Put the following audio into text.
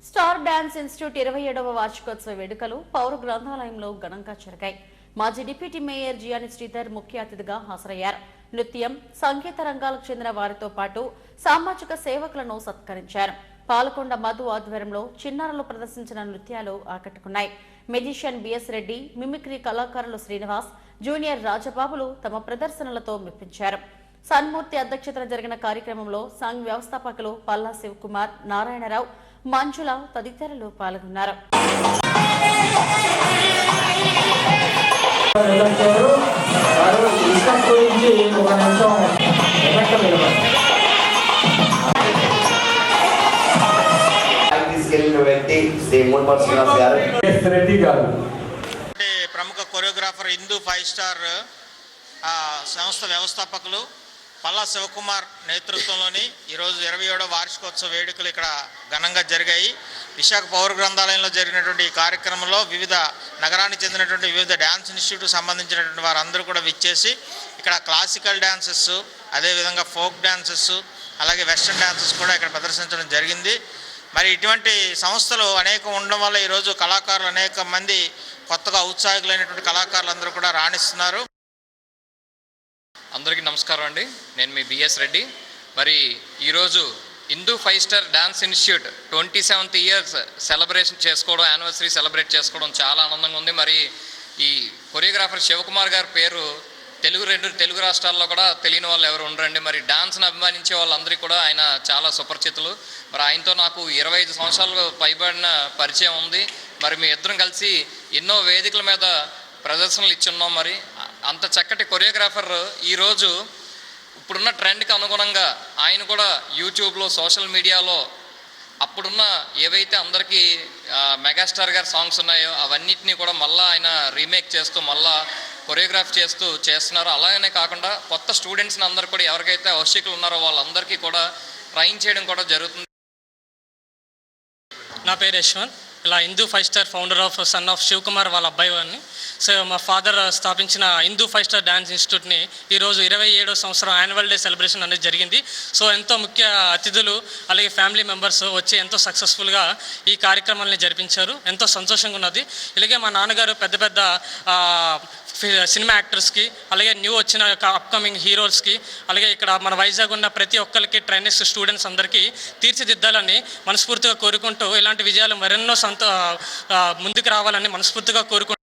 Star dance institute 27వ వార్షికోత్సవ వేడుకలు పౌర గ్రంథాలయంలో ఘనంగా జరిగాయి. మాజీ డిప్యూటీ మేయర్ జియాని శ్రీధర్ ముఖ్య అతిథిగా హాజరయ్యారు. నృత్యం, సంగీత రంగాలకు చెందిన వారితో పాటు సామాజిక సేవకులను సత్కరించారు. పాలకొండ మధు ఆధ్వర్యంలో చిన్నారులు ప్రదర్శించిన నృత్యాలు ఆకట్టుకున్నాయి. మెజిషియన్ బిఎస్ రెడ్డి, మిమిక్రీ కళాకారులు శ్రీనివాస్, జూనియర్ రాజబాబులు తమ ప్రదర్శనలతో మెప్పించారు. సన్మూర్తి అధ్యక్షతన జరిగిన కార్యక్రమంలో సంఘ్ వ్యవస్థాపకులు పల్లా శివకుమార్, నారాయణరావు, మంజుల తదితరులు పాల్గొన్నారు. ప్రముఖ కొరియోగ్రాఫర్ హిందూ 5 స్టార్ సంస్థ వ్యవస్థాపకులు పల్లా శివకుమార్ నేతృత్వంలోని ఈరోజు 27వ వార్షికోత్సవ వేడుకలు ఇక్కడ ఘనంగా జరిగాయి. విశాఖ పౌర గ్రంథాలయంలో జరిగినటువంటి ఈ కార్యక్రమంలో వివిధ నగరానికి చెందినటువంటి వివిధ డ్యాన్స్ ఇన్స్టిట్యూట్కి సంబంధించినటువంటి వారందరూ కూడా విచ్చేసి ఇక్కడ క్లాసికల్ డ్యాన్సెస్, అదేవిధంగా ఫోక్ డ్యాన్సెస్, అలాగే వెస్ట్రన్ డ్యాన్సెస్ కూడా ఇక్కడ ప్రదర్శించడం జరిగింది. మరి ఇటువంటి సంస్థలు అనేకం ఉండడం వల్ల ఈరోజు కళాకారులు అనేక మంది కొత్తగా ఔత్సాహికులైనటువంటి కళాకారులందరూ కూడా రాణిస్తున్నారు. అందరికీ నమస్కారం అండి. నేను మీ బిఎస్ రెడ్డి. మరి ఈరోజు Hindu 5 star dance institute 27th years celebration చేసుకోవడం, యానివర్సరీ సెలబ్రేట్ చేసుకోవడం చాలా ఆనందంగా ఉంది. మరి ఈ కొరియోగ్రాఫర్ శివకుమార్ గారి పేరు రెండు తెలుగు రాష్ట్రాల్లో కూడా తెలియని వాళ్ళు ఎవరు ఉండరండి. మరి డాన్స్ని అభిమానించే వాళ్ళందరికీ కూడా ఆయన చాలా సుపరిచితులు. మరి ఆయనతో నాకు 25 సంవత్సరాలు పైబడిన పరిచయం ఉంది. మరి మీ ఇద్దరం కలిసి ఎన్నో వేదికల మీద ప్రదర్శనలు ఇచ్చున్నాం. మరి అంత చక్కటి కొరియోగ్రాఫర్ ఈరోజు ఇప్పుడున్న ట్రెండ్కి అనుగుణంగా ఆయన కూడా యూట్యూబ్లో, సోషల్ మీడియాలో అప్పుడున్న ఏవైతే అందరికీ మెగాస్టార్ గారి సాంగ్స్ ఉన్నాయో అవన్నిటినీ కూడా మళ్ళీ ఆయన రీమేక్ చేస్తూ మళ్ళీ కొరియోగ్రాఫ్ చేస్తున్నారు. అలాగనే కాకుండా కొత్త స్టూడెంట్స్ని అందరూ కూడా ఎవరికైతే అవశ్యకులు ఉన్నారో వాళ్ళందరికీ కూడా ట్రైన్ చేయడం కూడా జరుగుతుంది. నా పేరు యశ్వంత్. ఇలా హిందూ 5 star founder of son of Shivakumar వాళ్ళ అబ్బాయి వారిని. సో మా ఫాదర్ స్థాపించిన హిందూ 5 స్టార్ డ్యాన్స్ ఇన్స్టిట్యూట్ని ఈరోజు 27వ సంవత్సరం యాన్యువల్ డే సెలబ్రేషన్ అనేది జరిగింది. సో ఎంతో ముఖ్య అతిథులు అలాగే ఫ్యామిలీ మెంబర్స్ వచ్చి ఎంతో సక్సెస్ఫుల్గా ఈ కార్యక్రమాన్ని జరిపించారు. ఎంతో సంతోషంగా ఉన్నది. ఇలాగే మా నాన్నగారు పెద్ద పెద్ద సినిమా యాక్టర్స్కి, అలాగే న్యూ వచ్చిన అప్కమింగ్ హీరోస్కి, అలాగే ఇక్కడ మన వైజాగ్ ఉన్న ప్రతి ఒక్కరికి ట్రైనర్స్, స్టూడెంట్స్ అందరికీ తీర్చిదిద్దాలని మనస్ఫూర్తిగా కోరుకుంటూ ఇలాంటి విజయాలు మరెన్నో ముందుకు రావాలని మనస్ఫూర్తిగా కోరుకుంటూ